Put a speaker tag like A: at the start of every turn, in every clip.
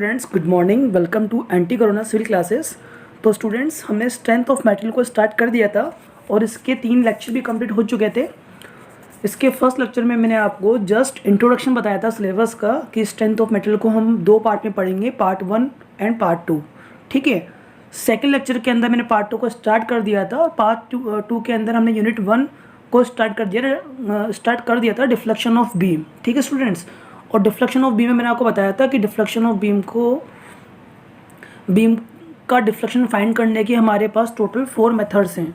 A: Students, good morning. Welcome to anti corona civil classes. तो students, हमने strength of material को start कर दिया था और इसके 3 लेक्चर भी कंप्लीट हो चुके थे। इसके फर्स्ट लेक्चर में मैंने आपको जस्ट इंट्रोडक्शन बताया था सिलेबस का कि स्ट्रेंथ ऑफ मटेरियल को हम 2 पार्ट में पढ़ेंगे, पार्ट 1 एंड पार्ट 2। ठीक है। सेकेंड लेक्चर के अंदर मैंने पार्ट 2 को स्टार्ट कर दिया था और पार्ट 2 के अंदर हमने यूनिट 1 को स्टार्ट कर दिया था, डिफ्लेक्शन ऑफ बीम। ठीक है स्टूडेंट्स। और डिफ्लेक्शन ऑफ बीम में मैंने आपको बताया था कि डिफ्लेक्शन ऑफ बीम का डिफ्लेक्शन फाइंड करने की हमारे पास टोटल 4 मेथड्स हैं।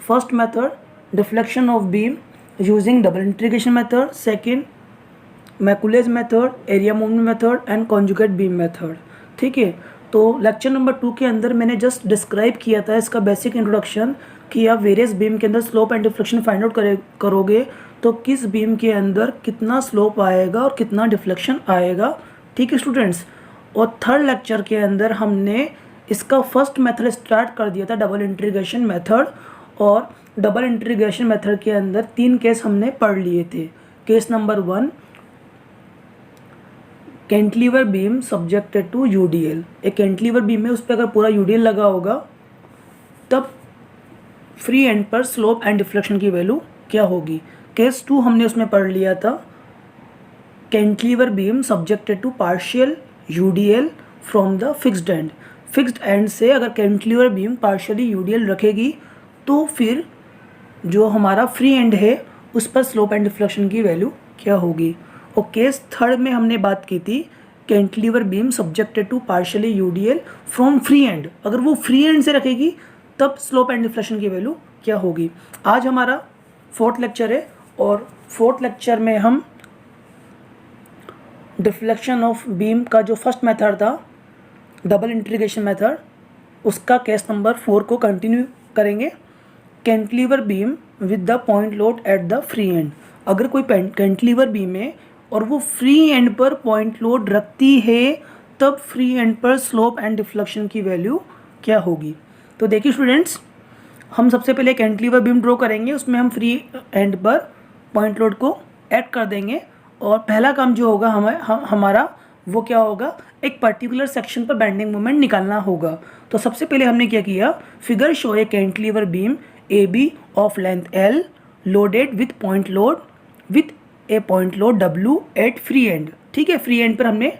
A: First method, deflection of beam using double integration method. Second, Macaulay's method, area movement method and conjugate beam method. ठीक है। तो लेक्चर नंबर 2 के अंदर मैंने जस्ट डिस्क्राइब किया था इसका बेसिक इंट्रोडक्शन कि आप वेरियस बीम के अंदर slope and deflection find out करोगे तो किस बीम के अंदर कितना स्लोप आएगा और कितना डिफ्लेक्शन आएगा। ठीक है स्टूडेंट्स। और थर्ड लेक्चर के अंदर हमने इसका फर्स्ट मेथड स्टार्ट कर दिया था, डबल इंटीग्रेशन मेथड। और डबल इंटीग्रेशन मेथड के अंदर 3 केस हमने पढ़ लिए थे। Case number 1, cantilever beam subjected to UDL. एक कैंटिलीवर बीम में उस पर अगर पूरा यूडीएल लगा होगा तब फ्री एंड पर स्लोप एंड डिफ्लेक्शन की वैल्यू क्या होगी। केस 2 हमने उसमें पढ़ लिया था, cantilever beam subjected to partial UDL from the fixed end. Fixed end से अगर कैंटिलीवर बीम पार्शियली यूडीएल रखेगी तो फिर जो हमारा फ्री एंड है उस पर स्लोप एंड डिफ्लेक्शन की वैल्यू क्या होगी। और केस 3 में हमने बात की थी cantilever beam subjected to partially UDL from free end. अगर वो फ्री एंड से रखेगी तब स्लोप एंड डिफ्लेक्शन की वैल्यू क्या होगी। आज हमारा 4th लेक्चर है और 4th लेक्चर में हम डिफ्लेक्शन ऑफ बीम का जो फर्स्ट मेथड था, डबल इंटीग्रेशन मेथड, उसका केस नंबर 4 को कंटिन्यू करेंगे। Cantilever beam with the point load at the free end. अगर कोई कैंटिलीवर बीम है और वो फ्री एंड पर पॉइंट लोड रखती है तब फ्री एंड पर स्लोप एंड डिफ्लेक्शन की वैल्यू क्या होगी। तो देखिए स्टूडेंट्स, हम सबसे पहले कैंटिलीवर बीम ड्रॉ करेंगे, उसमें हम फ्री एंड पर पॉइंट लोड को ऐड कर देंगे। और पहला काम जो होगा हमारा वो क्या होगा, एक पर्टिकुलर सेक्शन पर बेंडिंग मोमेंट निकालना होगा। तो सबसे पहले हमने क्या किया, figure show a cantilever beam A B of length L loaded with point load with a point load W at free end. ठीक है। फ्री एंड पर हमने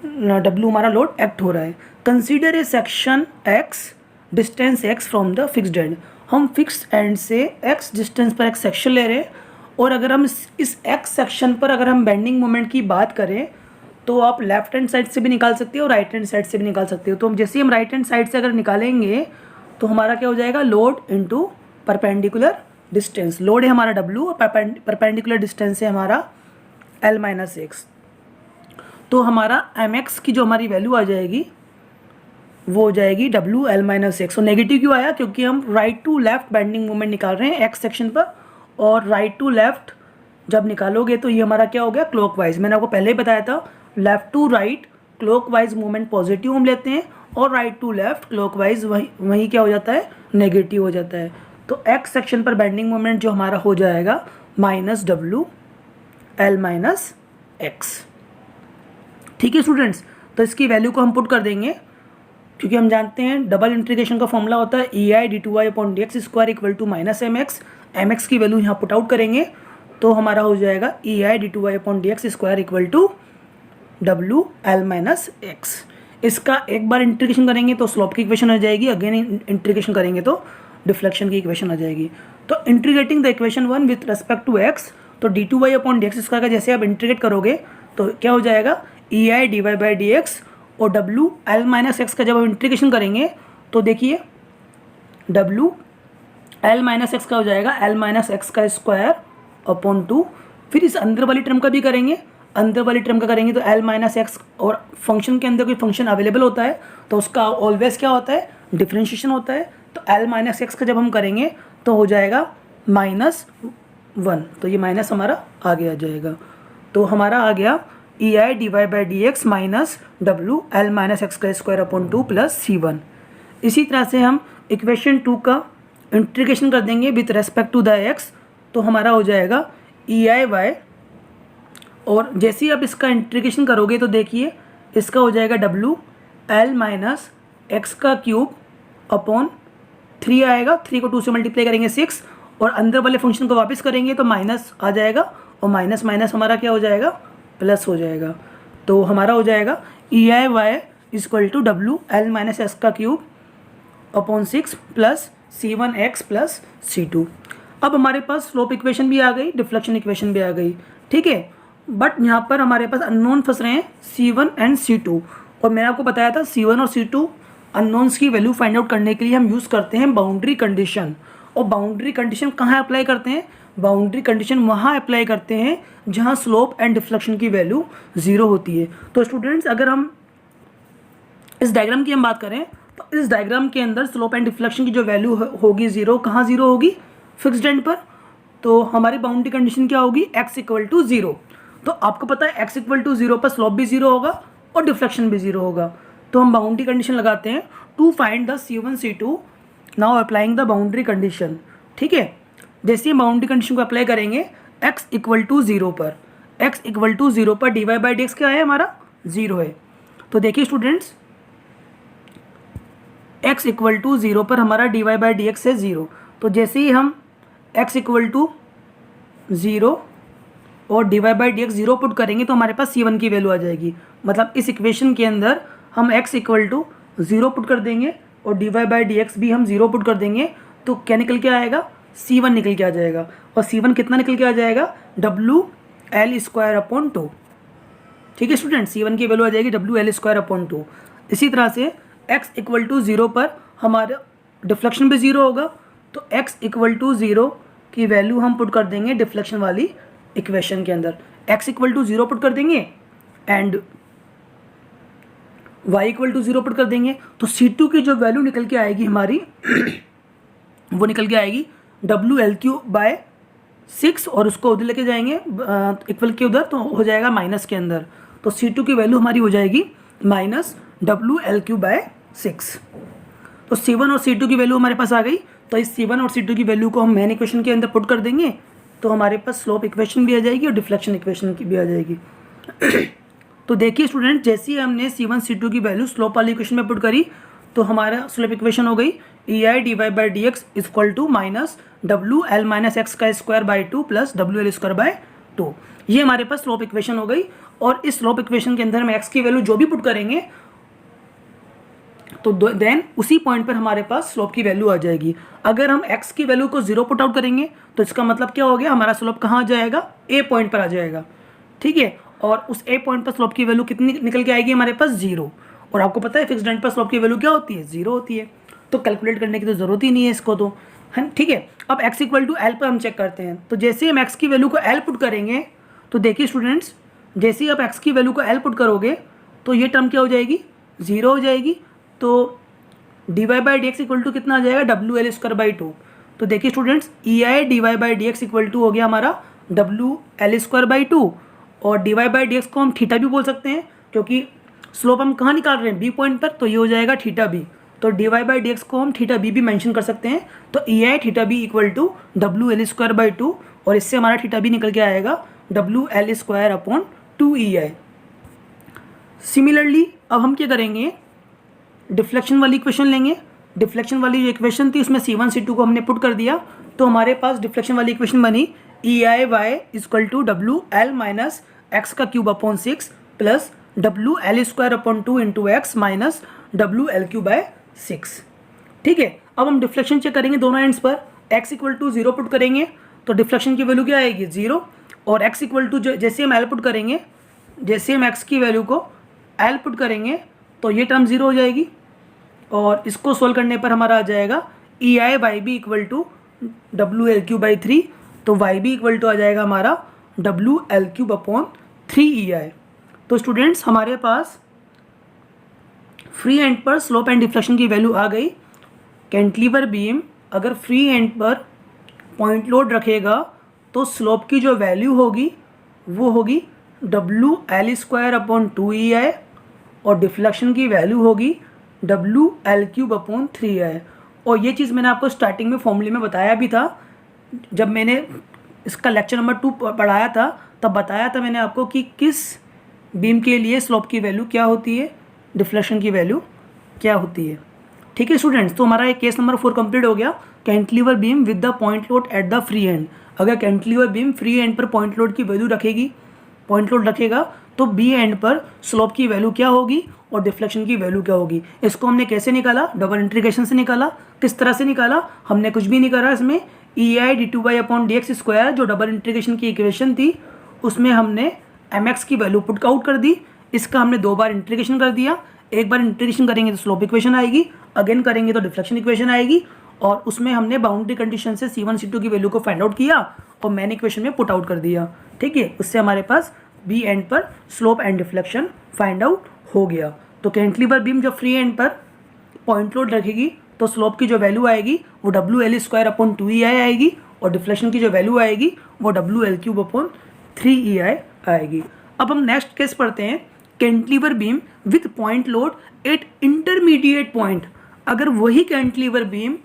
A: डब्ल्यू हमारा लोड एक्ट हो रहा है। Consider A section x distance x from the fixed and. हम fixed end से x डिस्टेंस पर एक सेक्शन ले रहे हैं और अगर हम इस x सेक्शन पर अगर हम बेंडिंग मोमेंट की बात करें तो आप लेफ्ट हैंड साइड से भी निकाल सकते हो और राइट हैंड साइड से भी निकाल सकते हो। तो हम जैसे हम राइट हैंड साइड से अगर निकालेंगे तो हमारा क्या हो जाएगा, load into perpendicular distance. Load है हमारा w और परपेंडिकुलर डिस्टेंस है हमारा l-x। तो हमारा mx की जो हमारी वैल्यू आ जाएगी वो हो जाएगी WL-x। और नेगेटिव क्यों आया, क्योंकि हम right to left bending moment निकाल रहे हैं एक्स सेक्शन पर। और राइट टू लेफ्ट जब निकालोगे तो ये हमारा क्या हो गया, क्लॉकवाइज। मैंने आपको पहले ही बताया था left to right clockwise movement positive हम लेते हैं और राइट टू लेफ्ट क्लॉकवाइज वही क्या हो जाता है, नेगेटिव हो जाता है। तो एक्स सेक्शन पर बेंडिंग मोमेंट जो हमारा हो जाएगा -WL-x। ठीक है स्टूडेंट्स। तो इसकी वैल्यू को हम पुट कर देंगे क्योंकि हम जानते हैं डबल इंटीग्रेशन का फॉर्मूला होता है EI/d2y/dx² equal to -mx। mx की वैल्यू यहाँ पुट आउट करेंगे तो हमारा हो जाएगा EI/d2y/dx² इक्वल टू WL-x। इसका एक बार इंटीग्रेशन करेंगे तो स्लोप की इक्वेशन आ जाएगी, अगेन इंटीग्रेशन करेंगे तो डिफ्लेक्शन की इक्वेशन आ जाएगी। तो integrating the equation 1 with respect to x, तो d2y/dx² का जैसे आप इंटीग्रेट करोगे तो क्या हो जाएगा, EI/dy/dx। और WL-x का जब हम इंटीग्रेशन करेंगे तो देखिए WL-x का हो जाएगा L-x²/2। फिर इस अंदर वाली टर्म का भी करेंगे, अंदर वाली टर्म का करेंगे तो L-x, और फंक्शन के अंदर कोई फंक्शन अवेलेबल होता है तो उसका ऑलवेज क्या होता है, डिफरेंशिएशन होता है। तो L-x का जब हम करेंगे तो हो जाएगा -1। तो ये माइनस हमारा आगे आ जाएगा। तो हमारा आ गया EI/dy/dx -WL-x² प्लस C1। इसी तरह से हम इक्वेशन 2 का इंटीग्रेशन कर देंगे with respect to the x, तो हमारा हो जाएगा EI/y। और जैसे ही आप इसका इंटीग्रेशन करोगे तो देखिए इसका हो जाएगा डब्लू एल माइनस एक्स का क्यूब अपॉन 3 आएगा, 3 को 2 से मल्टीप्लाई करेंगे 6, और अंदर वाले फंक्शन को वापस करेंगे तो माइनस आ जाएगा, और माइनस माइनस हमारा क्या हो जाएगा, प्लस हो जाएगा। तो हमारा हो जाएगा E I Y equal to W L minus X का cube upon 6 plus C1x plus C2। अब हमारे पास स्लोप इक्वेशन भी आ गई, डिफ्लेक्शन इक्वेशन भी आ गई, ठीक है। बट यहाँ पर हमारे पास अननोन फंस रहे हैं C1 एंड C2, और मैंने आपको बताया था C1 और C2 अननोन्स की वैल्यू फाइंड आउट करने के लिए हम यूज़ करते हैं बाउंड्री कंडीशन। और बाउंड्री कंडीशन कहाँ अप्लाई करते हैं, बाउंड्री कंडीशन वहाँ अप्लाई करते हैं जहाँ स्लोप एंड डिफ्लेक्शन की वैल्यू 0 होती है। तो स्टूडेंट्स अगर हम इस डायग्राम की हम बात करें तो इस डायग्राम के अंदर स्लोप एंड डिफ्लेक्शन की जो वैल्यू होगी 0, कहाँ 0 होगी, फिक्स्ड एंड पर। तो हमारी बाउंड्री कंडीशन क्या होगी, x इक्वल टू 0। तो आपको पता है x इक्वल टू 0 पर स्लोप भी 0 होगा और डिफ्लेक्शन भी 0 होगा। तो हम बाउंड्री कंडीशन लगाते हैं to find the C1 C2 now applying the boundary condition, ठीक है। जैसे हम बाउंड्री कंडीशन को अप्लाई करेंगे x इक्वल टू 0 पर, x इक्वल टू 0 पर dy बाई डी एक्स क्या है, हमारा 0 है। तो देखिए स्टूडेंट्स, x इक्वल टू 0 पर हमारा dy बाई डी एक्स है 0। तो जैसे ही हम x इक्वल टू 0 और dy by D x 0 put करेंगे तो हमारे पास C1 की वैल्यू आ जाएगी। मतलब इस इक्वेशन के अंदर हम x इक्वल टू 0 पुट कर देंगे और dy बाई डी एक्स भी हम 0 पुट कर देंगे, तो क्या निकल के आएगा, C1 निकल के आ जाएगा। और C1 कितना निकल के आ जाएगा, डब्लू एल स्क्वायर अपॉन 2, ठीक है स्टूडेंट। C1 की वैल्यू आ जाएगी डब्लू एल स्क्वायर अपॉन 2। इसी तरह से x इक्वल टू 0 पर हमारा डिफ्लेक्शन भी 0 होगा, तो x इक्वल टू 0 की वैल्यू हम पुट कर देंगे डिफ्लेक्शन वाली इक्वेशन के अंदर। x इक्वल टू 0 पुट कर देंगे and y equal to 0 put कर देंगे, तो C2 की जो वैल्यू निकल के आएगी हमारी वो निकल के आएगी डब्लू एल क्यू बाय 6, और उसको उधर लेके जाएंगे इक्वल के उधर, तो हो जाएगा माइनस के अंदर। तो C2 की वैल्यू हमारी हो जाएगी minus W L cube by 6। तो C1 और C2 की वैल्यू हमारे पास आ गई। तो इस C1 और C2 की वैल्यू को हम मेन इक्वेशन के अंदर पुट कर देंगे, तो हमारे पास स्लोप इक्वेशन भी आ जाएगी और डिफ्लेक्शन इक्वेशन की भी आ जाएगी। तो देखिए स्टूडेंट, जैसे ही हमने C1 C2 की वैल्यू स्लोप वाली इक्वेशन में पुट करी तो हमारा स्लोप इक्वेशन हो गई E I D Y by D X equal to minus W L minus X का square by 2 plus W L square by 2। ये हमारे पास स्लोप इक्वेशन हो गई। और इस स्लोप इक्वेशन के अंदर हम एक्स की वैल्यू जो भी पुट करेंगे तो देन उसी पॉइंट पर हमारे पास स्लोप की वैल्यू आ जाएगी। अगर हम x की वैल्यू को 0 पुट आउट करेंगे तो इसका मतलब क्या हो गया, हमारा स्लोप कहाँ आ जाएगा, a पॉइंट पर आ जाएगा, ठीक है। और उस a पॉइंट पर स्लोप की वैल्यू कितनी निकल के आएगी, हमारे पास 0। और आपको पता है फिक्स्ड एंड पर स्लोप की वैल्यू क्या होती है, 0 होती है। तो कैलकुलेट करने की तो ज़रूरत ही नहीं है इसको, तो है ठीक है। अब x इक्वल टू एल पर हम चेक करते हैं। तो जैसे ही हम x की वैल्यू को l पुट करेंगे तो देखिए स्टूडेंट्स, जैसे ही आप x की वैल्यू को l पुट करोगे तो ये टर्म क्या हो जाएगी, 0 हो जाएगी। तो D Y by D X equal to कितना आ जाएगा, डब्लू एल स्क्वायर बाई 2। तो देखिए students, E I D Y by D X equal to हो गया हमारा डब्लू एल स्क्वायर बाई 2, और D Y by D X को हम थीटा भी बोल सकते हैं क्योंकि स्लोप हम कहाँ निकाल रहे हैं, बी पॉइंट पर, तो ये हो जाएगा थीटा बी। तो D Y by D X को हम थीटा बी भी मेंशन कर सकते हैं। तो E I theta B equal to W L square by 2, और इससे हमारा थीटा बी निकल के आएगा W L square upon 2 E I. Similarly अब हम क्या करेंगे, डिफ्लेक्शन वाली इक्वेशन लेंगे। डिफ्लेक्शन वाली जो इक्वेशन थी उसमें C1 C2 को हमने पुट कर दिया, तो हमारे पास डिफ्लेक्शन वाली इक्वेशन बनी E I Y equal to W L minus X का cube upon 6 plus W L square upon 2 into X minus W L cube by 6, ठीक है। अब हम डिफ्लेक्शन चेक करेंगे दोनों एंड्स पर। x इक्वल टू 0 पुट करेंगे तो डिफ्लेक्शन की वैल्यू क्या आएगी, 0। और x इक्वल टू जैसे हम l पुट करेंगे, जैसे हम x की वैल्यू को l पुट करेंगे तो ये टर्म 0 हो जाएगी। और इसको सोल्व करने पर हमारा आ जाएगा E I Y B equal to W L cube by 3। तो वाई बी इक्वल टू आ जाएगा हमारा W L cube upon 3 E I. तो स्टूडेंट्स, हमारे पास फ्री एंड पर स्लोप एंड डिफ्लेक्शन की वैल्यू आ गई। कैंटिलीवर बीम अगर फ्री एंड पर पॉइंट लोड रखेगा तो स्लोप की जो वैल्यू होगी वो होगी W L square upon 2 E I, और डिफ्लेक्शन की वैल्यू होगी डब्लू एल क्यूब अपॉन 3 आई। और ये चीज़ मैंने आपको स्टार्टिंग में फॉर्मूले में बताया भी था, जब मैंने इसका लेक्चर नंबर 2 पढ़ाया था तब बताया था मैंने आपको कि किस बीम के लिए स्लोप की वैल्यू क्या होती है, डिफ्लेक्शन की वैल्यू क्या होती है। ठीक है स्टूडेंट्स, तो हमारा एक केस नंबर 4 कंप्लीट हो गया, cantilever beam with the point load at the free end. अगर कैंटिलीवर बीम फ्री एंड पर पॉइंट लोड की वैल्यू रखेगी, पॉइंट लोड रखेगा, तो बी एंड पर स्लोप की वैल्यू क्या होगी और डिफ्लेक्शन की वैल्यू क्या होगी। इसको हमने कैसे निकाला, डबल इंटीग्रेशन से निकाला। किस तरह से निकाला, हमने कुछ भी नहीं करा इसमें। ei/2y/dx² जो डबल इंटीग्रेशन की इक्वेशन थी उसमें हमने mx की वैल्यू पुट आउट कर दी। इसका हमने 2 बार इंटीग्रेशन कर दिया। एक बार इंटीग्रेशन करेंगे तो स्लोप इक्वेशन आएगी, अगेन करेंगे तो डिफ्लेक्शन इक्वेशन आएगी, और उसमें हमने बाउंड्री कंडीशन से C1 C2 की वैल्यू को फाइंड आउट किया और मैन इक्वेशन में पुट आउट कर दिया। ठीक है, उससे हमारे पास बी एंड पर slope and deflection find out हो गया। तो कैंटिलीवर बीम जब फ्री एंड पर पॉइंट लोड रखेगी तो स्लोप की जो वैल्यू आएगी वो WL²/2EI आएगी, और डिफ्लेक्शन की जो वैल्यू आएगी वो WL³/3EI आएगी। अब हम नेक्स्ट केस पढ़ते हैं, cantilever beam width point load at intermediate point. अगर वही कैंटिलीवर बीम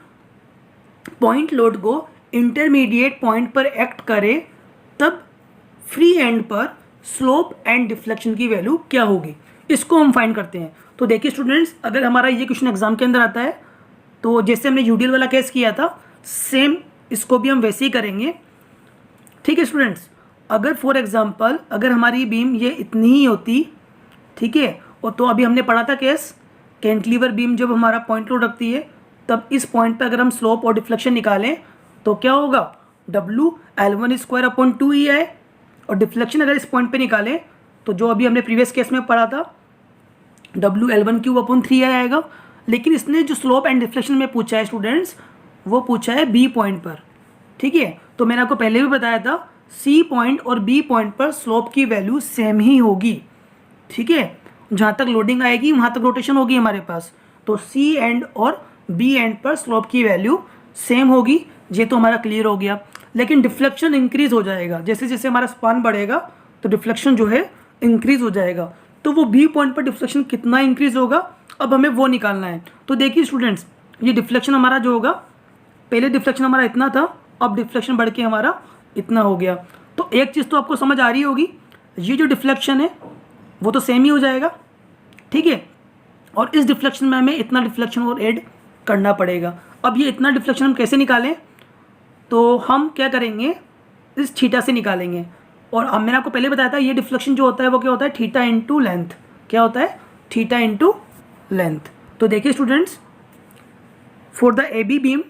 A: पॉइंट लोड को इंटरमीडिएट पॉइंट पर एक्ट करे तब फ्री एंड पर स्लोप एंड डिफ्लेक्शन की वैल्यू क्या होगी, इसको हम फाइंड करते हैं। तो देखिए स्टूडेंट्स, अगर हमारा ये क्वेश्चन एग्जाम के अंदर आता है तो जैसे हमने यूडीएल वाला केस किया था सेम इसको भी हम वैसे ही करेंगे। ठीक है स्टूडेंट्स, अगर फॉर एग्जांपल अगर हमारी बीम ये इतनी ही होती, ठीक है, और तो अभी हमने पढ़ा था केस कैंटिलीवर बीम जब हमारा पॉइंट लोड रखती है तब इस पॉइंट पर अगर हम स्लोप और डिफ्लेक्शन निकालें तो क्या होगा, WL1²/2EI, और डिफ्लेक्शन अगर इस पॉइंट पे निकालें तो जो अभी हमने प्रीवियस केस में पढ़ा था WL1³/3EI आएगा। लेकिन इसने जो स्लोप एंड डिफ्लेक्शन में पूछा है स्टूडेंट्स, वो पूछा है बी पॉइंट पर। ठीक है, तो मैंने आपको पहले भी बताया था सी पॉइंट और बी पॉइंट पर स्लोप की वैल्यू सेम ही होगी। ठीक है, जहाँ तक लोडिंग आएगी वहाँ तक रोटेशन होगी हमारे पास, तो सी एंड और बी एंड पर स्लोप की वैल्यू सेम होगी। ये तो हमारा क्लियर हो गया। लेकिन डिफ्लेक्शन इंक्रीज हो जाएगा, जैसे जैसे हमारा स्पान बढ़ेगा तो डिफ्लेक्शन जो है इंक्रीज हो जाएगा। तो वो बी पॉइंट पर डिफ्लेक्शन कितना इंक्रीज होगा, अब हमें वो निकालना है। तो देखिए स्टूडेंट्स, ये डिफ्लेक्शन हमारा जो होगा, पहले डिफ्लेक्शन हमारा इतना था, अब डिफ्लेक्शन बढ़ के हमारा इतना हो गया। तो एक चीज़ तो आपको समझ आ रही होगी, ये जो डिफ्लेक्शन है वो तो सेम ही हो जाएगा। ठीक है, और इस डिफ्लेक्शन में हमें इतना डिफ्लेक्शन और ऐड करना पड़ेगा। अब ये इतना डिफ्लेक्शन हम कैसे निकालें, तो हम क्या करेंगे, इस थीटा से निकालेंगे। और अब मैंने आपको पहले बताया था ये डिफ्लेक्शन जो होता है वो क्या होता है, थीटा इंटू लेंथ। क्या होता है, थीटा इंटू लेंथ। तो देखिए students, for the A B beam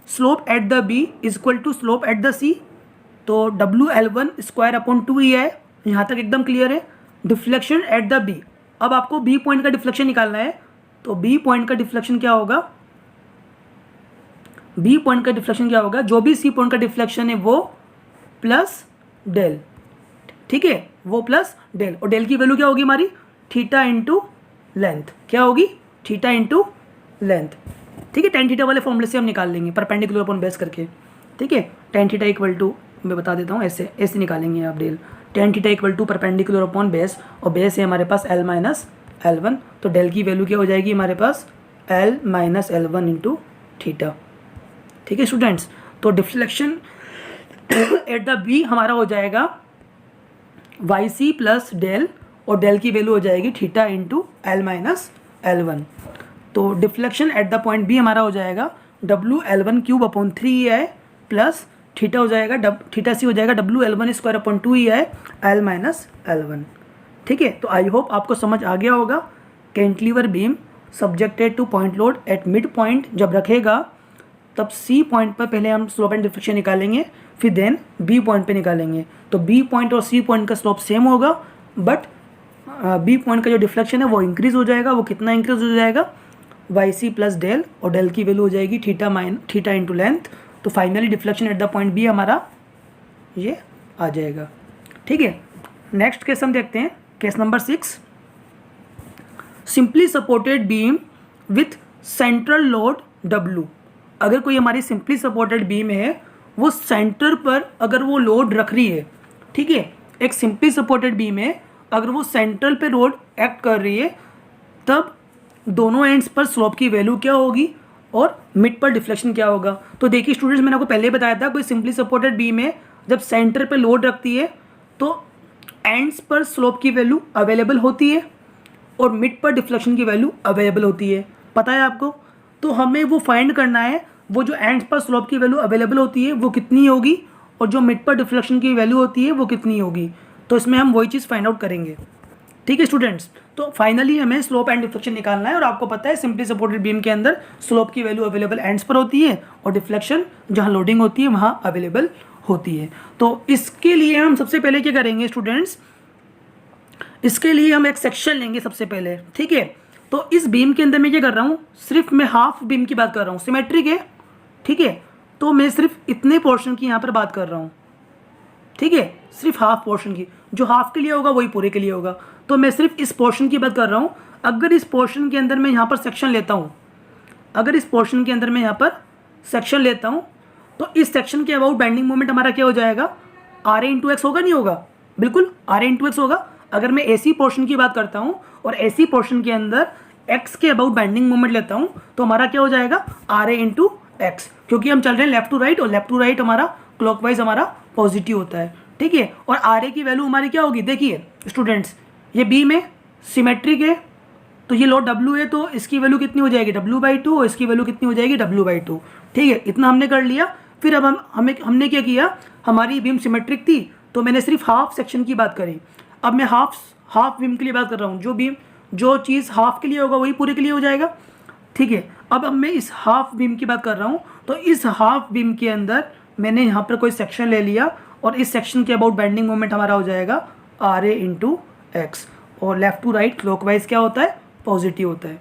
A: slope at the B is equal to slope at the C, तो WL1²/2EI, यहाँ तक एकदम क्लियर है। डिफ्लेक्शन एट द बी, अब आपको बी पॉइंट का डिफ्लेक्शन निकालना है, तो बी पॉइंट का डिफ्लेक्शन क्या होगा, बी पॉइंट का डिफ्लेक्शन क्या होगा, जो भी सी पॉइंट का डिफ्लेक्शन है वो प्लस डेल। ठीक है, वो प्लस डेल, और डेल की वैल्यू क्या होगी हमारी, थीटा इंटू लेंथ। क्या होगी, थीटा इंटू लेंथ। ठीक है, tan थीटा वाले फॉर्मूले से हम निकाल लेंगे परपेंडिकुलर अपॉन बेस करके। ठीक है, tan थीटा इक्वल टू, मैं बता देता हूँ, ऐसे ऐसे निकालेंगे आप del. tan theta equal to perpendicular upon base, और बेस है हमारे पास L-L1, तो डेल की वैल्यू क्या हो जाएगी हमारे पास L-L1 इंटू थीटा। ठीक है स्टूडेंट्स, तो डिफ्लेक्शन एट द बी हमारा हो जाएगा YC प्लस डेल, और डेल की वैल्यू हो जाएगी थीटा इंटू L-L1। तो deflection at the point B हमारा हो जाएगा WL1³/3EI प्लस थीटा हो जाएगा, थीटा सी हो जाएगा WL1²/2EI L-L1। ठीक है, तो आई होप आपको समझ आ गया होगा। Cantilever beam subjected to point load at mid point जब रखेगा तब सी पॉइंट पर पहले हम स्लोप एंड डिफ्लेक्शन निकालेंगे, फिर देन बी पॉइंट पे निकालेंगे। तो बी पॉइंट और सी पॉइंट का स्लोप सेम होगा, बट बी पॉइंट का जो डिफ्लेक्शन है वो इंक्रीज हो जाएगा। वो कितना इंक्रीज हो जाएगा, YC प्लस डेल, और डेल की वैल्यू हो जाएगी थीटा इंटू लेंथ। तो finally deflection at the point B हमारा ये आ जाएगा। ठीक है, नेक्स्ट केस हम देखते हैं, case number 6। Simply supported beam width central load W। अगर कोई हमारी सिंपली सपोर्टेड बीम है, वो सेंटर पर अगर वो लोड रख रही है, ठीक है, एक सिंपली सपोर्टेड बीम है, अगर वो सेंट्रल पे लोड एक्ट कर रही है तब दोनों एंड्स पर स्लोप की वैल्यू क्या होगी और मिड पर डिफ्लेक्शन क्या होगा। तो देखिए स्टूडेंट्स, मैंने आपको पहले बताया था कोई सिंपली सपोर्टेड बीम है, जब सेंटर पे लोड रखती है तो एंड्स पर स्लोप की वैल्यू अवेलेबल होती है और मिड पर डिफ्लेक्शन की वैल्यू अवेलेबल होती है, पता है आपको। तो हमें वो फाइंड करना है वो जो एंड्स पर स्लोप की वैल्यू अवेलेबल होती है वो कितनी होगी और जो मिड पर डिफ्लेक्शन की वैल्यू होती है वो कितनी होगी। तो इसमें हम वही चीज़ फाइंड आउट करेंगे, ठीक है स्टूडेंट्स। तो फाइनली हमें स्लोप एंड डिफ्लेक्शन निकालना है और आपको पता है सिंपली सपोर्टेड बीम के अंदर स्लोप की वैल्यू अवेलेबल एंड्स पर होती है और डिफ्लेक्शन जहाँ लोडिंग होती है वहाँ अवेलेबल होती है। तो इसके लिए हम सबसे पहले क्या करेंगे स्टूडेंट्स, इसके लिए हम एक सेक्शन लेंगे सबसे पहले, ठीक है। तो इस बीम के अंदर मैं क्या कर रहा हूँ, सिर्फ मैं हाफ बीम की बात कर रहा हूँ, सिमेट्रिक है, ठीक है। तो मैं सिर्फ इतने पोर्शन की यहाँ पर बात कर रहा हूँ, ठीक है, सिर्फ हाफ पोर्शन की, जो हाफ के लिए होगा वही पूरे के लिए होगा। तो मैं सिर्फ इस पोर्शन की बात कर रहा हूँ। अगर इस पोर्शन के अंदर मैं यहाँ पर सेक्शन लेता हूँ, अगर इस पोर्शन के अंदर मैं यहाँ पर सेक्शन लेता हूँ तो इस सेक्शन के अबाउट बेंडिंग मोमेंट हमारा क्या हो जाएगा, आर ए इंटू एक्स होगा, नहीं होगा, बिल्कुल आर ए इंटू एक्स होगा। अगर मैं एसी पोर्शन की बात करता हूँ और एसी पोर्शन के अंदर एक्स के अबाउट बेंडिंग मोमेंट लेता हूँ तो हमारा क्या हो जाएगा, आर ए इंटू एक्स, क्योंकि हम चल रहे हैं लेफ्ट टू राइट और लेफ्ट टू राइट हमारा क्लॉकवाइज हमारा पॉजिटिव होता है, ठीक है। और आर ए की वैल्यू हमारी क्या होगी, देखिए स्टूडेंट्स, ये बीम है, सिमेट्रिक है, तो ये लोड W है, तो इसकी वैल्यू कितनी हो जाएगी W/2 और इसकी वैल्यू कितनी हो जाएगी W/2, ठीक है। इतना हमने कर लिया। फिर अब हमने क्या किया, हमारी बीम सिमेट्रिक थी तो मैंने सिर्फ हाफ सेक्शन की बात करी। अब मैं हाफ बीम के लिए बात कर रहा हूँ, जो चीज़ हाफ के लिए होगा वही पूरे के लिए हो जाएगा, ठीक है। अब मैं इस हाफ बीम की बात कर रहा हूँ, तो इस हाफ बीम के अंदर मैंने यहाँ पर कोई सेक्शन ले लिया और इस सेक्शन के अबाउट बेंडिंग मोमेंट हमारा हो जाएगा आर ए इंटू एक्स, और लेफ्ट टू राइट क्लॉकवाइज क्या होता है, पॉजिटिव होता है।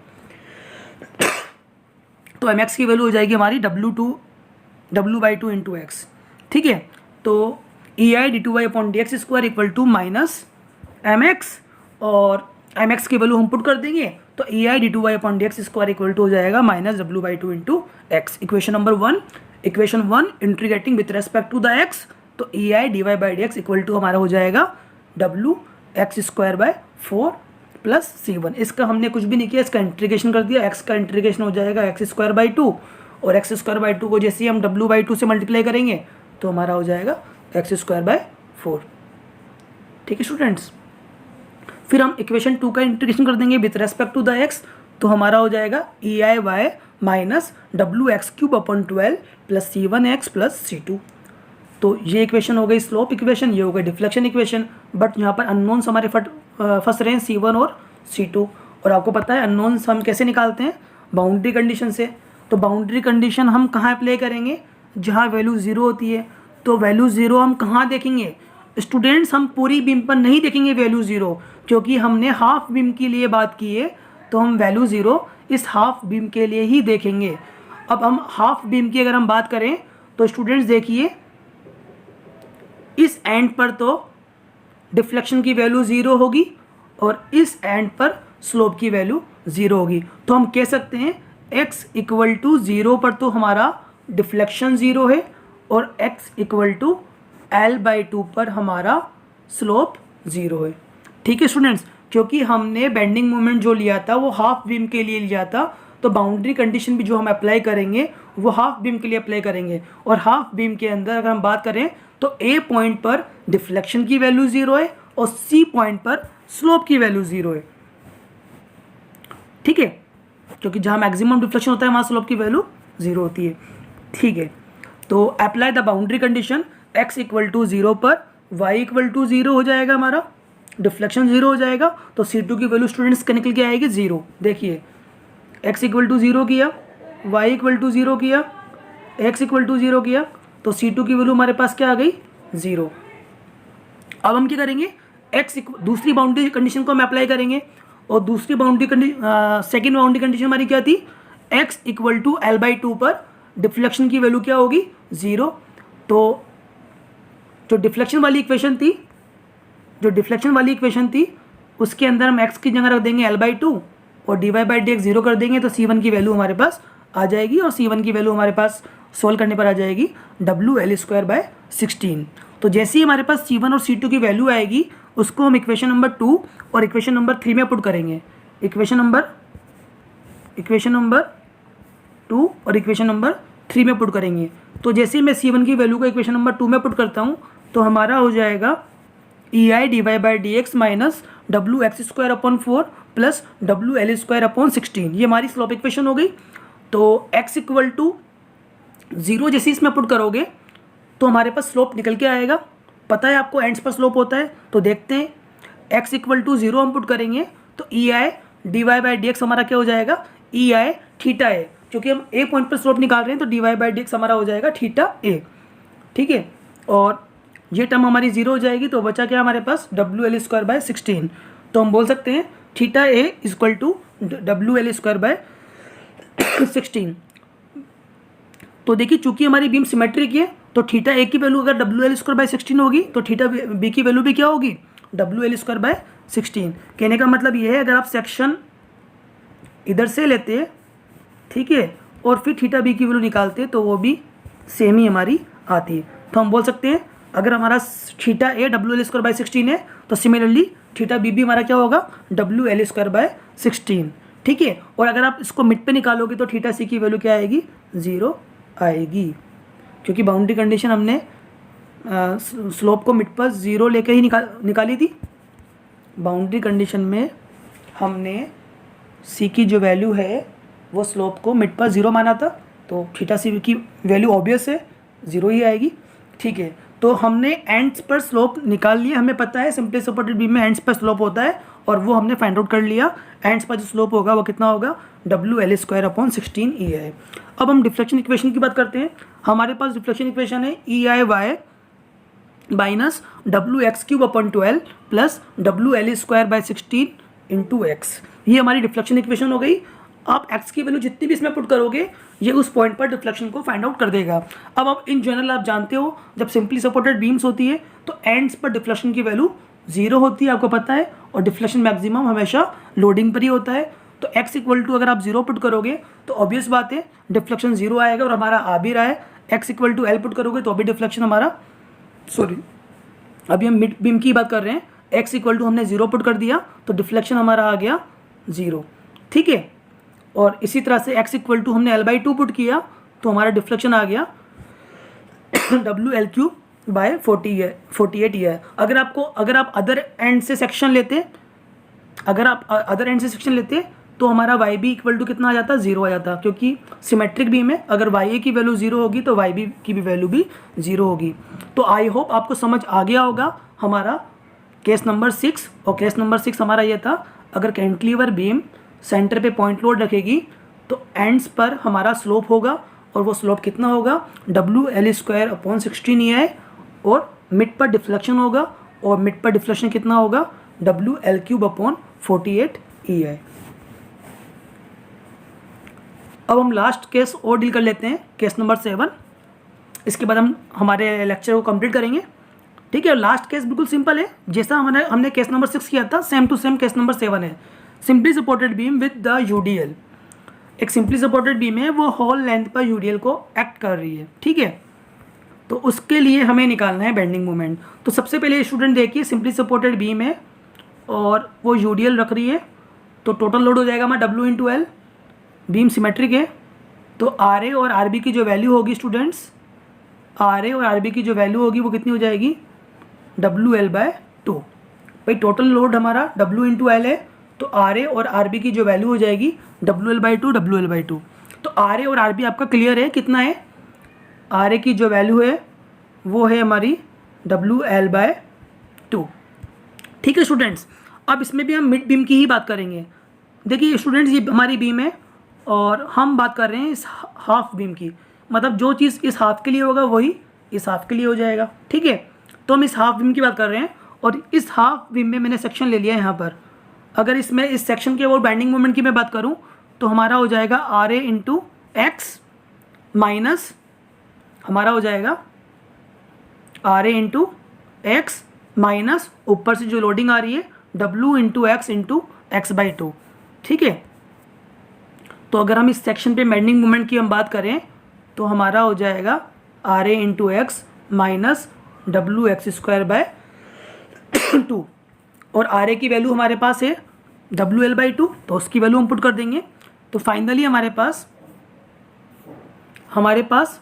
A: तो एम एक्स की वैल्यू हो जाएगी हमारी W/2 इंटू एक्स, ठीक है। तो EI/2y/dx² equal to minus M X, और एम एक्स की वैल्यू हम पुट कर देंगे तो EI/2y/dx² इक्वल टू हो जाएगा minus W/2 into X. Equation number 1, equation 1 integrating with respect to the X, तो EI/dx इक्वल टू हमारा हो जाएगा WX²/4 प्लस C1। इसका हमने कुछ भी नहीं किया, इसका इंटीग्रेशन कर दिया, x का इंटीग्रेशन हो जाएगा x²/2 और x²/2 को जैसे ही हम W/2 से मल्टीप्लाई करेंगे तो हमारा हो जाएगा x²/4, ठीक है स्टूडेंट्स। फिर हम इक्वेशन 2 का इंटीग्रेशन कर देंगे with respect to the x, तो हमारा हो जाएगा EIy minus WX³/12 plus C1x plus C2। तो ये इक्वेशन हो गई स्लोप इक्वेशन, ये हो गई डिफ्लेक्शन इक्वेशन। बट यहाँ पर अननोन्स हमारे फंस रहे हैं C1 और C2, और आपको पता है अननोन्स हम कैसे निकालते हैं, बाउंड्री कंडीशन से। तो बाउंड्री कंडीशन हम कहाँ अप्लाई करेंगे, जहाँ वैल्यू 0 होती है। तो वैल्यू 0 हम कहाँ देखेंगे स्टूडेंट्स, हम पूरी बीम पर नहीं देखेंगे वैल्यू 0, क्योंकि हमने हाफ बीम के लिए बात की है, तो हम वैल्यू 0 इस हाफ बीम के लिए ही देखेंगे। अब हम हाफ बीम की अगर हम बात करें तो स्टूडेंट्स देखिए, इस एंड पर तो डिफ्लेक्शन की वैल्यू 0 होगी और इस एंड पर स्लोप की वैल्यू 0 होगी। तो हम कह सकते हैं x इक्वल टू 0 पर तो हमारा डिफ्लेक्शन 0 है और x इक्वल टू L/2 पर हमारा स्लोप 0 है, ठीक है स्टूडेंट्स। क्योंकि हमने बेंडिंग मोमेंट जो लिया था वो हाफ बीम के लिए लिया था, तो बाउंड्री कंडीशन भी जो हम अप्लाई करेंगे वो हाफ बीम के लिए अप्लाई करेंगे। और हाफ बीम के अंदर अगर हम बात करें तो A पॉइंट पर डिफ्लेक्शन की वैल्यू 0 है और C पॉइंट पर स्लोप की वैल्यू 0 है, ठीक है, क्योंकि जहाँ मैक्सिमम डिफ्लेक्शन होता है वहाँ स्लोप की वैल्यू 0 होती है, ठीक है। तो apply the boundary condition, x equal to 0 पर y इक्वल टू 0 हो जाएगा, हमारा डिफ्लेक्शन 0 हो जाएगा, तो C2 की वैल्यू स्टूडेंट्स का निकल के आएगी 0। देखिए x इक्वल टू 0 किया, y इक्वल टू 0 किया, x इक्वल टू 0 किया, तो C2 की वैल्यू हमारे पास क्या आ गई 0। अब हम क्या करेंगे, दूसरी बाउंड्री कंडीशन को हम अप्लाई करेंगे, और दूसरी boundary condition, second boundary condition हमारी क्या थी, x इक्वल टू L/2 पर डिफ्लेक्शन की वैल्यू क्या होगी 0। तो जो डिफ्लेक्शन वाली इक्वेशन थी उसके अंदर हम x की जगह रख देंगे L/2 और dy/dx 0 कर देंगे, तो C1 की वैल्यू हमारे पास आ जाएगी, और C1 की वैल्यू हमारे पास सोल्व करने पर आ जाएगी WL²/16। तो जैसे ही हमारे पास C1 और C2 की वैल्यू आएगी उसको हम इक्वेशन नंबर 2 और इक्वेशन नंबर 3 में पुट करेंगे। इक्वेशन नंबर 2 और इक्वेशन नंबर 3 में पुट करेंगे। तो जैसे ही मैं C1 की वैल्यू को इक्वेशन नंबर 2 में पुट करता हूँ तो हमारा हो जाएगा E I D Y by D X minus W X square upon 4 plus W L square upon 16, ये हमारी स्लोप इक्वेशन हो गई। तो x इक्वल टू 0 जैसे इसमें पुट करोगे तो हमारे पास स्लोप निकल के आएगा। पता है आपको एंड्स पर स्लोप होता है, तो देखते हैं। x इक्वल टू 0 हम पुट करेंगे तो E I D Y by D X हमारा क्या हो जाएगा, ई आई थीटा ए, क्योंकि हम ए पॉइंट पर स्लोप निकाल रहे हैं तो D Y by D X हमारा हो जाएगा थीटा ए, ठीक है। और ये टर्म हमारी 0 हो जाएगी, तो बचा क्या हमारे पास, डब्ल्यू एल स्क्वायर बाय 16। तो हम बोल सकते हैं theta A equal to W L square by 16। तो देखिए चूंकि हमारी बीम सिमेट्रिक है तो थीटा ए की वैल्यू अगर डब्ल्यू एल स्क्वायर बाय 16 होगी तो थीटा बी की वैल्यू भी क्या होगी, डब्ल्यू एल स्क्वायर बाय 16। कहने का मतलब ये है, अगर आप सेक्शन इधर से लेते हैं, ठीक है, और फिर थीटा बी की वैल्यू निकालते हैं तो वो भी सेम ही हमारी आती है। तो हम बोल सकते हैं अगर हमारा theta A W L square by 16 है तो सिमिलरली थीटा बी भी हमारा क्या होगा, डब्ल्यू एल स्क्वायर बाय 16, ठीक है। और अगर आप इसको मिड पे निकालोगे तो थीटा सी की वैल्यू क्या आएगी, 0 आएगी, क्योंकि बाउंड्री कंडीशन हमने स्लोप को मिड पर 0 लेके ही निकाली थी। बाउंड्री कंडीशन में हमने सी की जो वैल्यू है वो स्लोप को मिड पर 0 माना था, तो थीटा सी की वैल्यू ऑब्वियस है 0 ही आएगी, ठीक है। तो हमने एंड्स पर स्लोप निकाल लिया, हमें पता है सिंपली सपोर्टेड बीम में एंड्स पर स्लोप होता है और वो हमने फाइंड आउट कर लिया। एंड्स पर जो स्लोप होगा वो कितना होगा, W L square upon 16 E आई। अब हम डिफ्लेक्शन इक्वेशन की बात करते हैं। हमारे पास डिफ्लेक्शन इक्वेशन है E I Y minus W X cube upon 12 plus W L square by 16 into X. ये हमारी डिफ्लेक्शन इक्वेशन हो गई। आप x की वैल्यू जितनी भी इसमें पुट करोगे ये उस पॉइंट पर डिफ्लेक्शन को फाइंड आउट कर देगा। अब आप इन जनरल आप जानते हो जब सिंपली सपोर्टेड बीम्स होती है तो एंड्स पर डिफ्लेक्शन की वैल्यू 0 होती है, आपको पता है, और डिफ्लेक्शन मैक्सिमम हमेशा लोडिंग पर ही होता है। तो x इक्वल टू अगर आप 0 पुट करोगे तो ऑब्वियस बात है डिफ्लेक्शन 0 आएगा और हमारा आ भी रहा है। x equal to L put करोगे तो अभी डिफ्लेक्शन हमारा, सॉरी अभी हम मिड बीम की बात कर रहे हैं, x इक्वल टू हमने 0 पुट कर दिया तो डिफ्लेक्शन हमारा आ गया 0, ठीक है। और इसी तरह से x इक्वल टू हमने l/2 पुट किया तो हमारा डिफ्लेक्शन आ गया डब्ल्यू एल क्यूब बाय 48 है। अगर आप अदर एंड से सेक्शन लेते, तो हमारा वाई बी इक्वल टू कितना आ जाता, 0 आ जाता, क्योंकि सिमेट्रिक बीम में अगर वाई ए की वैल्यू 0 होगी तो वाई बी की भी वैल्यू भी 0 होगी। तो आई होप आपको समझ आ गया होगा हमारा केस नंबर 6। और केस नंबर 6 हमारा ये था, अगर कैंटिलीवर बीम सेंटर पे पॉइंट लोड रखेगी तो एंड्स पर हमारा स्लोप होगा और वो स्लोप कितना होगा, W L square upon 16 E I, और मिड पर डिफ्लेक्शन होगा और मिड पर डिफ्लेक्शन कितना होगा, W L cube upon 48 E आई। अब हम लास्ट केस और डील कर लेते हैं, केस नंबर 7। इसके बाद हम हमारे लेक्चर को कंप्लीट करेंगे, ठीक है। लास्ट केस बिल्कुल सिंपल है, जैसा हमने केस नंबर 6 किया था same to same case number 7 है। Simply supported beam with the UDL, एक सिंपली सपोर्टेड बीम है, वो होल लेंथ पर यूडीएल को एक्ट कर रही है, ठीक है। तो उसके लिए हमें निकालना है बेंडिंग मोमेंट। तो सबसे पहले स्टूडेंट देखिए, सिंपली सपोर्टेड बीम है और वो यूडीएल रख रही है, तो टोटल लोड हो जाएगा हमारा W into L. Beam symmetric है तो आर ए और आर बी की जो वैल्यू होगी स्टूडेंट्स, आर ए और आर बी की जो वैल्यू होगी वो कितनी हो जाएगी, डब्ल्यू एल बाय 2। भाई टोटल लोड हमारा डब्ल्यू इंटू एल है तो आर ए और आर बी की जो वैल्यू हो जाएगी W L by 2, W L by 2। तो आर ए और आर बी आपका क्लियर है, कितना है, आर ए की जो वैल्यू है वो है हमारी डब्ल्यू एल बाय 2, ठीक है स्टूडेंट्स। अब इसमें भी हम मिड बीम की ही बात करेंगे। देखिए स्टूडेंट्स, ये हमारी बीम है और हम बात कर रहे हैं इस हाफ बीम की, मतलब जो चीज़ इस हाफ के लिए होगा वही इस हाफ के लिए हो जाएगा, ठीक है। तो हम इस हाफ बीम की बात कर रहे हैं और इस हाफ बीम में मैंने सेक्शन ले लिया है यहाँ पर। अगर इसमें इस सेक्शन के और बेंडिंग मोमेंट की मैं बात करूं तो हमारा हो जाएगा R A into X minus, हमारा हो जाएगा R A into X minus ऊपर से जो लोडिंग आ रही है डब्ल्यू इंटू एक्स बाई 2, ठीक है। तो अगर हम इस सेक्शन पे बेंडिंग मोमेंट की हम बात करें तो हमारा हो जाएगा R A into X minus W X square by 2, और आर ए की वैल्यू हमारे पास है डब्ल्यू एल बाई 2, तो उसकी वैल्यू हम पुट कर देंगे। तो फाइनली हमारे पास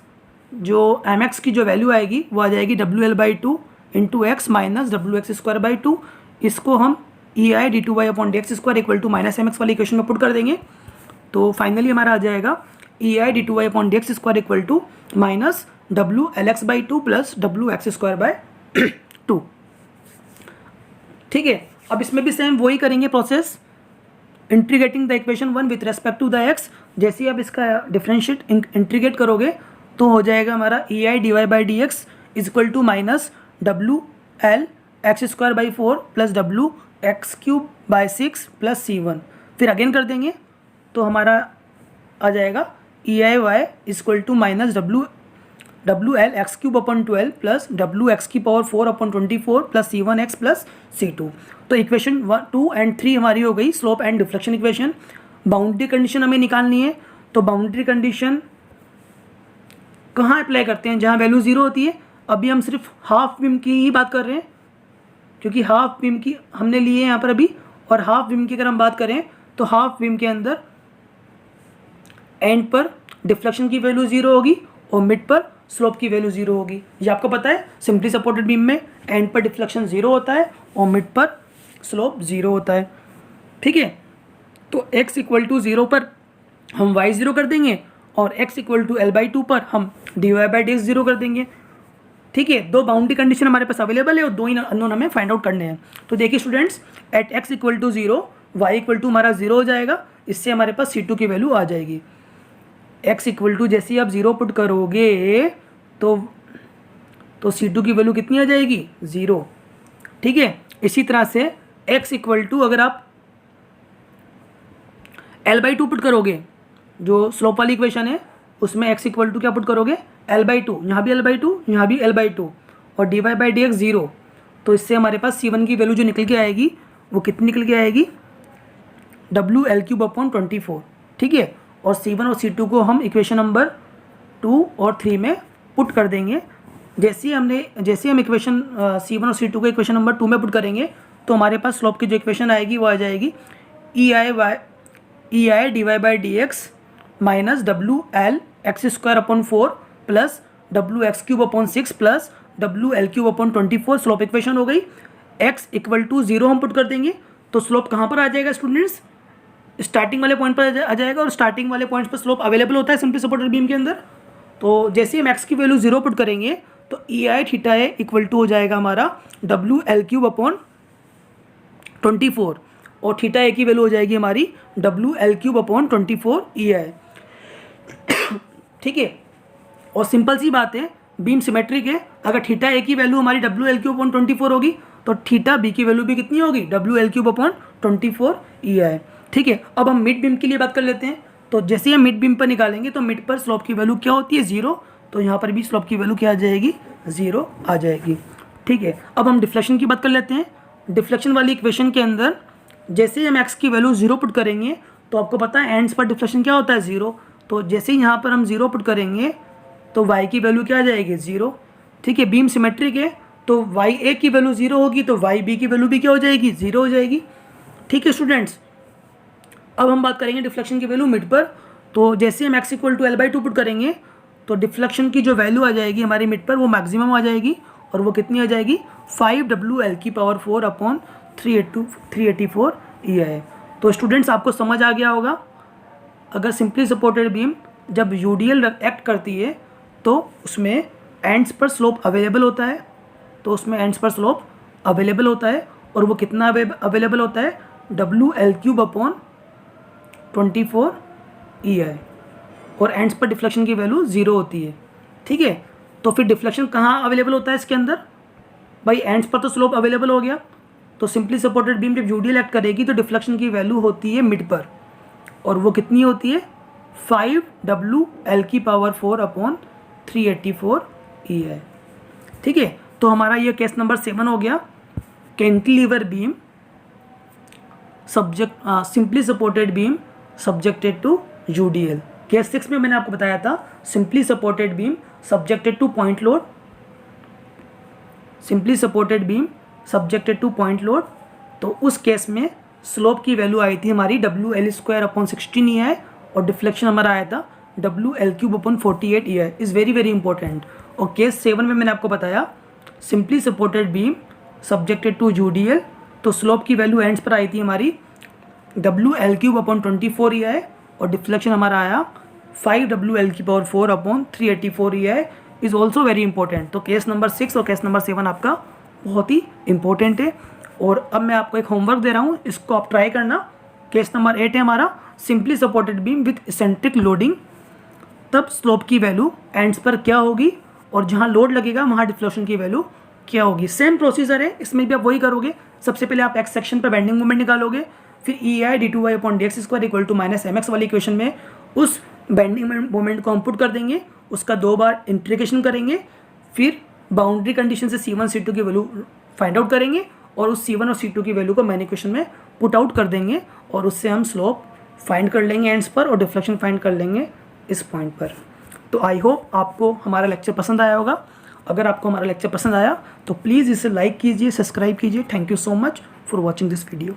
A: जो एम एक्स की जो वैल्यू आएगी वो आ जाएगी W L by 2 into X minus W X square by 2, इसको हम E I D two Y upon D X square equal to minus M X वाली इक्वेशन में पुट कर देंगे। तो फाइनली हमारा आ जाएगा E I D two Y upon D X square equal to minus W L X by 2 plus W X square by 2। ठीक है, अब इसमें भी सेम वही करेंगे process, integrating the equation 1 with respect to the X. जैसे ही आप इसका डिफरेंशिएट इंटीग्रेट करोगे तो हो जाएगा हमारा E I D Y by D X is equal to minus W L X square by 4 plus W X cube by 6 plus C1। फिर अगेन कर देंगे तो हमारा आ जाएगा E I Y equal to minus W L X cube upon 12 plus W X की power 4 upon 24 plus C1 X plus C2। तो equation 2 और 3 हमारी हो गई slope and deflection equation. Boundary condition हमें निकालनी है, तो बाउंड्री कंडीशन कहाँ अप्लाई करते हैं, जहाँ वैल्यू 0 होती है। अभी हम सिर्फ हाफ बीम की ही बात कर रहे हैं, क्योंकि हाफ बीम की हमने ली है यहाँ पर अभी, और हाफ बीम की अगर हम बात करें तो हाफ बीम के अंदर एंड पर डिफ्लेक्शन की वैल्यू 0 होगी और मिड पर स्लोप की वैल्यू 0 होगी। ये आपको पता है, सिंपली सपोर्टेड बीम में एंड पर डिफ्लेक्शन 0 होता है और मिड पर स्लोप 0 होता है। ठीक है, तो x इक्वल टू 0 पर हम y 0 कर देंगे और x equal to l by 2 पर हम dy बाई डी एक्स 0 कर देंगे। ठीक है, दो बाउंड्री कंडीशन हमारे पास अवेलेबल है और दो ही अननोन हमें फाइंड आउट करने हैं। तो देखिए students, at x equal to 0 y equal to हमारा 0 हो जाएगा, इससे हमारे पास C2 की वैल्यू आ जाएगी। x इक्वल टू जैसे ही आप 0 पुट करोगे तो C2 की वैल्यू कितनी आ जाएगी, 0। ठीक है, इसी तरह से x इक्वल टू अगर आप l बाई 2 पुट करोगे, जो स्लोप वाली इक्वेशन है उसमें x इक्वल टू क्या पुट करोगे, l बाई 2, यहाँ भी l बाई 2, यहाँ भी l बाई 2 और dy बाई डी एक्स 0। तो इससे हमारे पास C1 की वैल्यू जो निकल के आएगी वो कितनी निकल के आएगी, डब्ल्यू एल क्यूब अपॉन 24। ठीक है, और C1 और C2 को हम इक्वेशन नंबर 2 और 3 में पुट कर देंगे। जैसे ही हम इक्वेशन C1 और C2 को इक्वेशन नंबर 2 में पुट करेंगे तो हमारे पास स्लोप की जो इक्वेशन आएगी वो आ जाएगी E I D Y by D X minus W L X square upon 4 plus W X cube upon 6 plus W L cube upon 24। Slope equation हो गई। x इक्वल टू 0 हम पुट कर देंगे तो स्लोप कहाँ पर आ जाएगा स्टूडेंट्स, स्टार्टिंग वाले पॉइंट पर आ जाएगा, और स्टार्टिंग वाले पॉइंट पर स्लोप अवेलेबल होता है सिंपली सपोर्टेड बीम के अंदर। तो जैसे हम x की वैल्यू 0 पुट करेंगे तो E I theta A equal to हो जाएगा हमारा डब्ल्यू एल क्यूब अपॉन 24 और थीटा ए की वैल्यू हो जाएगी हमारी डब्ल्यू एल क्यूब अपॉन 24 ई आई। ठीक है, और सिंपल सी बात है, बीम सिमेट्रिक है, अगर थीटा ए की वैल्यू हमारी डब्ल्यू एल क्यूब अपॉन 24 होगी तो थीटा बी की वैल्यू भी कितनी होगी, डब्ल्यू एल क्यूब अपॉन 24 ई आई। ठीक है, अब हम मिड बीम के लिए बात कर लेते हैं। तो जैसे हम मिड बीम पर निकालेंगे तो मिड पर स्लोप की वैल्यू क्या होती है, 0। तो यहाँ पर भी स्लोप की वैल्यू क्या आ जाएगी, 0 आ जाएगी। ठीक है, अब हम डिफ्लेक्शन की बात कर लेते हैं। डिफ्लेक्शन वाली इक्वेशन के अंदर जैसे हम x की वैल्यू 0 पुट करेंगे तो आपको पता है एंड्स पर डिफ्लेक्शन क्या होता है, 0। तो जैसे ही यहाँ पर हम 0 पुट करेंगे तो y की वैल्यू क्या आ जाएगी, 0। ठीक है, बीम सिमेट्रिक है तो y a की वैल्यू 0 होगी तो y b की वैल्यू भी क्या हो जाएगी, 0 हो जाएगी। ठीक है स्टूडेंट्स, अब हम बात करेंगे डिफ्लेक्शन की वैल्यू मिड पर। तो जैसे हम x equal to L by 2 पुट करेंगे तो डिफ्लेक्शन की जो वैल्यू आ जाएगी हमारी मिड पर वो मैक्सिमम आ जाएगी, और वो कितनी आ जाएगी, 5 डब्ल्यू एल की पावर 4 अपॉन 384 ई आई। तो स्टूडेंट्स आपको समझ आ गया होगा, अगर सिंपली सपोर्टेड बीम जब यूडीएल एक्ट करती है तो उसमें एंड्स पर स्लोप अवेलेबल होता है, और वो कितना अवेलेबल होता है, W L cube upon 24 E I, और एंड्स पर डिफ्लेक्शन की वैल्यू 0 होती है। ठीक है, तो फिर डिफ्लेक्शन कहाँ अवेलेबल होता है इसके अंदर, भाई एंड्स पर तो स्लोप अवेलेबल हो गया, तो सिंपली सपोर्टेड बीम जब यूडीएल एक्ट करेगी तो डिफ्लेक्शन की वैल्यू होती है मिड पर, और वो कितनी होती है, 5 डब्ल्यू एल की पावर 4 अपॉन 384 ई आई। ठीक है, तो हमारा ये केस नंबर 7 हो गया, cantilever beam simply supported beam subjected to UDL. Case 6 में मैंने आपको बताया था simply supported beam subjected to point load, तो उस केस में स्लोप की वैल्यू आई थी हमारी W L square upon 16 E I, और डिफ्लेक्शन हमारा आया था W L cube upon 48 E I. Is very very important. और केस 7 में मैंने आपको बताया simply supported beam subjected to UDL, तो स्लोप की वैल्यू एंड्स पर आई थी हमारी WL³ ये है, और डिफ्लेक्शन हमारा आया 5WL⁴/384 ये है, इज़ ऑल्सो वेरी इंपॉर्टेंट। तो केस नंबर 6 और केस नंबर 7 आपका बहुत ही इंपॉर्टेंट है। और अब मैं आपको एक होमवर्क दे रहा हूँ, इसको आप ट्राई करना। केस नंबर 8 है हमारा simply supported beam width eccentric loading, तब स्लोप की वैल्यू एंड्स पर क्या होगी और जहाँ लोड लगेगा वहाँ डिफ्लेक्शन की वैल्यू क्या होगी। सेम प्रोसीजर है, इसमें भी आप वही करोगे। सबसे पहले आप एक्स सेक्शन पर बेंडिंग मोमेंट निकालोगे, फिर EI/d2y/dx² -mx वाली इक्वेशन में उस बेंडिंग मोमेंट को हम पुट कर देंगे, उसका 2 बार इंटीग्रेशन करेंगे, फिर बाउंड्री कंडीशन से C1 C2 की वैल्यू फाइंड आउट करेंगे और उस C1 और C2 की वैल्यू को मैन इक्वेशन में पुट आउट कर देंगे और उससे हम स्लोप फाइंड कर लेंगे एंड्स पर और डिफ्लेक्शन फाइंड कर लेंगे इस पॉइंट पर। तो आई होप आपको हमारा लेक्चर पसंद आया होगा। अगर आपको हमारा लेक्चर पसंद आया तो प्लीज़ इसे लाइक कीजिए, सब्सक्राइब कीजिए। Thank you so much for watching this video.